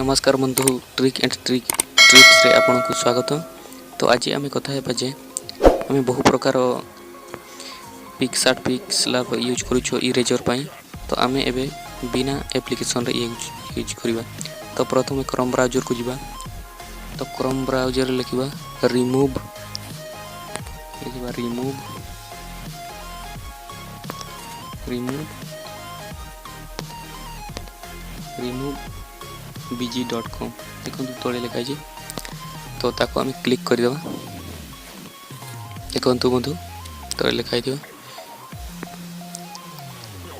नमस्कार बंधु trick and trips रे आपको स्वागत। तो आज आम कथा जे आम बहु प्रकार पिक्स लैब यूज करूँ इरेजर पाई। तो आम एबे बिना एप्लिकेशन रे यूज करवा। तो प्रथम क्रोम ब्राउजर को जीवा। तो क्रोम ब्राउजर लिखा रिमूव bg.com देखो तले लिखाई। तो ताको आम क्लिक करदे। देखो बंधु तले लिखाई थी।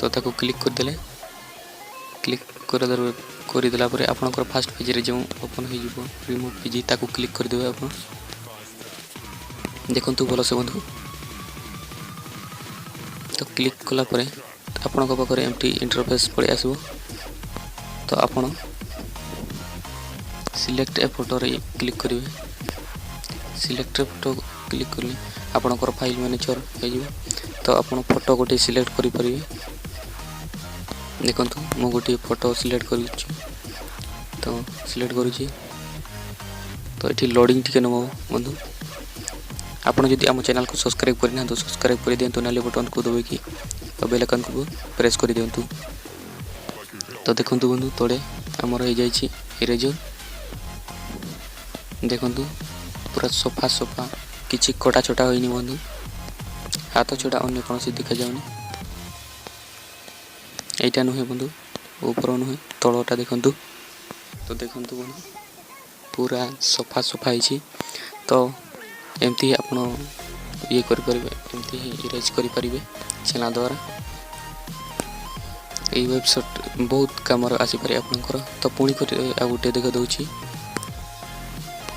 तो ताको क्लिक करदे। क्लिक करदेला आपंकर फास्ट पेज रे जो ओपन हो रिमूव पीजी ताको क्लिक करदे। आप देखु भल से बंधु। तो क्लिक कलापर आपण पाखे एमटी इंटरफेस पड़े आसो। तो आपण सिलेक्ट ए फोटो रे क्लिक करेंगे। सिलेक्ट ए फोटो क्लिक करें आपणकर फाइल मैनेजर हो। तो आप फोटो गोटे सिलेक्ट करें। देखो मु गोटे फोटो सिलेक्ट कर तो सिलेक्ट करुँची। तो ये लोडिंग टिके नब बंधु। आपड़ जदि आम चैनल को सब्सक्राइब करना तो सब्सक्राइब कर दिंतु। नाली बटन को दबाई बेल आइकन को प्रेस कर दिंतु। तो देखो बंधु तले आमर हो जाइए इरेजर। देखु पूरा सफा सफा किसी कटा छटा होनी बंधु। हाथ छटा अन्य कौन सी देखा जाऊनी। यहीटा नुहे बंधु ऊपर नुहे तलटा देखु। तो देखु बंधु पूरा सफा सफा है। तो एमती आप ये एमती ही इरेज करें छेना द्वारा। ये वेबसाइट बहुत कम आसीपारे आपंकर। तो पुणी आ गोटे देख दूसरी।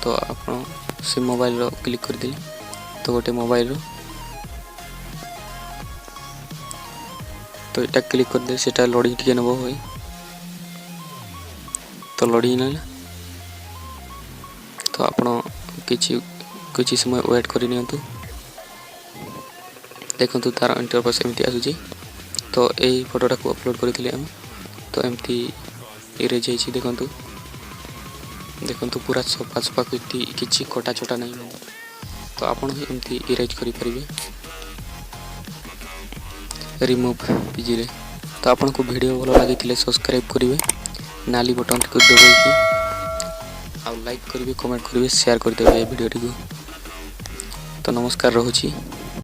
तो आप से मोबाइल रो क्लिक कर दिले। तो गोटे मोबाइल रो तो यहाँ क्लिक कर दे सेटा लोडिंग टिके नब हो। तो लोडिंग ना तो आप किसी समय वेट कर नियंतु। देखु तार इंटरफेस एमती आसुची। तो यही फोटोटा को अपलोड करथिले हम। तो एमती इरेज है। देखु पूरा सफा सफा किसी कटा छटा नहीं। तो आपन एमती इरेज करें रिमूव पीजी रे। तो आपन को वीडियो भल लगी सब्सक्राइब करेंगे। नाली बटन को दबाई आ लाइक करेंगे, कमेंट करेंगे, शेयर करदे वीडियो टी। तो नमस्कार रहुची।